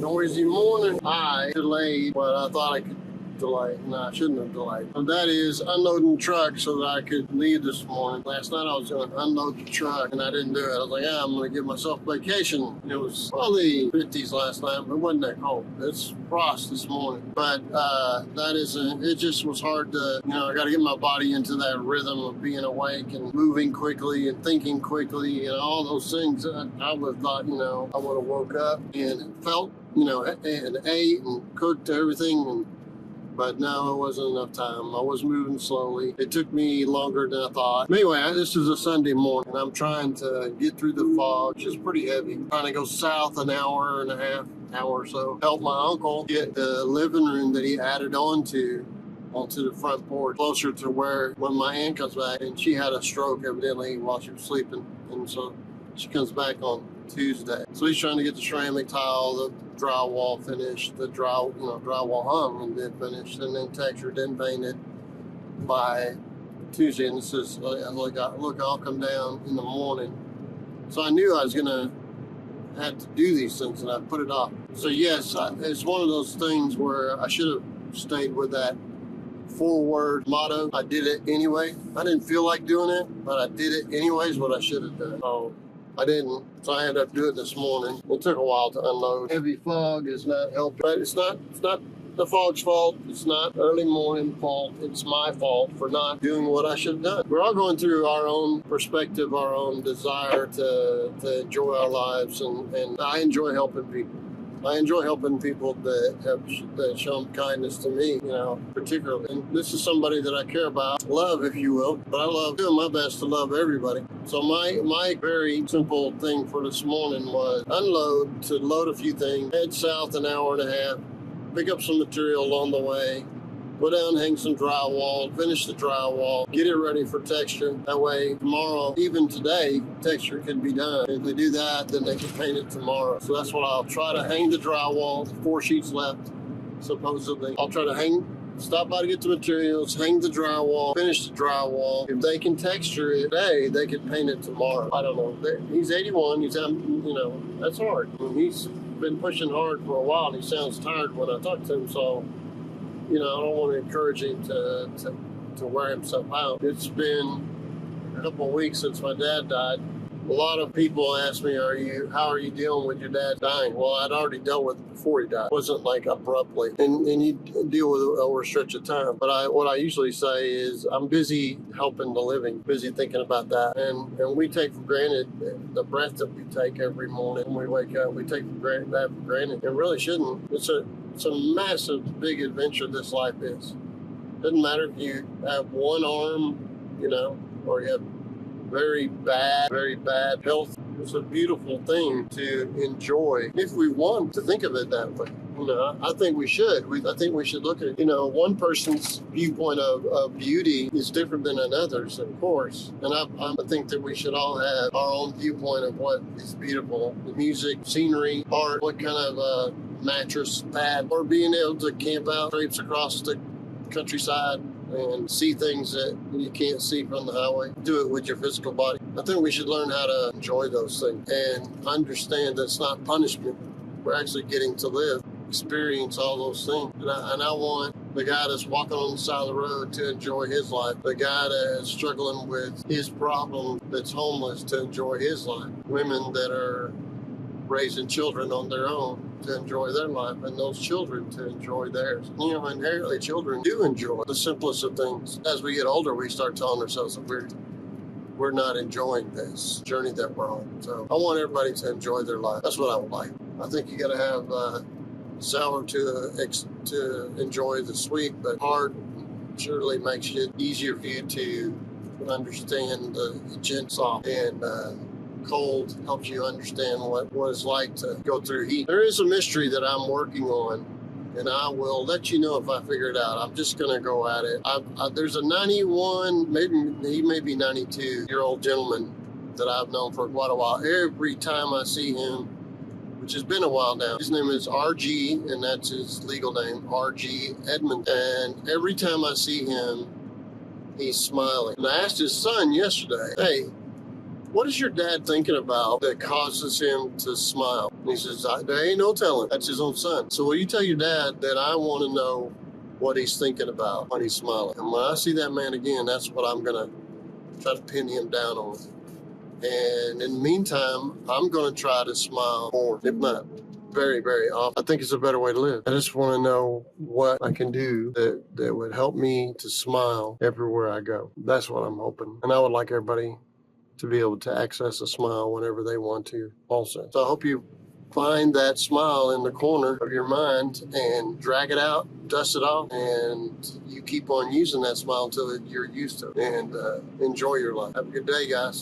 Noisy morning. I delayed what I thought I could delay. No, I shouldn't have delayed. And that is unloading the truck so that I could leave this morning. Last night I was going to unload the truck and I didn't do it. I was like, I'm going to give myself vacation. It was probably 50s last night, but it wasn't that cold. It's frost this morning. But it just was hard to, I got to get my body into that rhythm of being awake and moving quickly and thinking quickly and all those things. I would have thought, I would have woke up and felt, and ate and cooked everything but no, it wasn't enough time. I was moving slowly. It took me longer than I thought. Anyway, this is a Sunday morning. I'm trying to get through the fog, which is pretty heavy. I'm trying to go south an hour and a half, hour or so. Help my uncle get the living room that he added onto the front porch, closer to where when my aunt comes back, and she had a stroke evidently while she was sleeping, and so she comes back on Tuesday. So he's trying to get the ceramic tile, the drywall finished, the drywall hung and then finished, and then textured and painted by Tuesday. And this is look, I'll come down in the morning. So I knew I was gonna have to do these things, and I put it off. So yes, it's one of those things where I should have stayed with that 4-word motto. I did it anyway. I didn't feel like doing it, but I did it anyways. What I should have done. So I didn't, so I ended up doing it this morning. It took a while to unload. Heavy fog is not helping, but it's not the fog's fault. It's not early morning fault. It's my fault for not doing what I should have done. We're all going through our own perspective, our own desire to enjoy our lives, and I enjoy helping people. I enjoy helping people that have shown kindness to me, particularly. And this is somebody that I care about, love, if you will. But I love doing my best to love everybody. So my very simple thing for this morning was unload, to load a few things, head south an hour and a half, pick up some material along the way, go down, hang some drywall, finish the drywall, get it ready for texture. That way, tomorrow, even today, texture can be done. If they do that, then they can paint it tomorrow. So that's what I'll try to hang the drywall. 4 sheets left, supposedly. I'll try to stop by to get the materials, hang the drywall, finish the drywall. If they can texture it today, they can paint it tomorrow. I don't know. He's 81. He's, that's hard. I mean, he's been pushing hard for a while, and he sounds tired when I talk to him, so I don't want to encourage him to wear himself out. It's been a couple of weeks since my dad died. A lot of people ask me, how are you dealing with your dad dying? Well, I'd already dealt with it before he died. It wasn't like abruptly. And you deal with it over a stretch of time. But what I usually say is I'm busy helping the living, busy thinking about that. And we take for granted the breath that we take every morning when we wake up. We take that for granted. It really shouldn't. It's a massive, big adventure this life is. Doesn't matter if you have one arm, or you have very bad health. It's a beautiful thing to enjoy if we want to think of it that way. I think we should. I think we should look at, one person's viewpoint of beauty is different than another's, of course. And I think that we should all have our own viewpoint of what is beautiful. The music, scenery, art, what kind of mattress, pad, or being able to camp out, traipse across the countryside and see things that you can't see from the highway. Do it with your physical body. I think we should learn how to enjoy those things and understand that it's not punishment. We're actually getting to live, experience all those things. And I want the guy that's walking on the side of the road to enjoy his life. The guy that is struggling with his problem that's homeless to enjoy his life. Women that are raising children on their own to enjoy their life, and those children to enjoy theirs. Inherently children do enjoy the simplest of things. As we get older, we start telling ourselves that we're not enjoying this journey that we're on. So I want everybody to enjoy their life. That's what I would like. I think you got to have sour to enjoy the sweet, but hard surely makes it easier for you to understand the soft, and cold helps you understand what it's like to go through heat. There is a mystery that I'm working on, and I will let you know if I figure it out. I'm just going to go at it. There's a 91, maybe he may be 92-year-old gentleman that I've known for quite a while. Every time I see him, which has been a while now, his name is RG, and that's his legal name, RG Edmund. And every time I see him, he's smiling. And I asked his son yesterday, hey, what is your dad thinking about that causes him to smile? And he says, there ain't no telling. That's his own son. So will you tell your dad that I want to know what he's thinking about when he's smiling? And when I see that man again, that's what I'm going to try to pin him down on. And in the meantime, I'm going to try to smile more, if not very, very often. I think it's a better way to live. I just want to know what I can do that would help me to smile everywhere I go. That's what I'm hoping. And I would like everybody to be able to access a smile whenever they want to also. So I hope you find that smile in the corner of your mind and drag it out, dust it off, and you keep on using that smile until you're used to it. And enjoy your life. Have a good day, guys.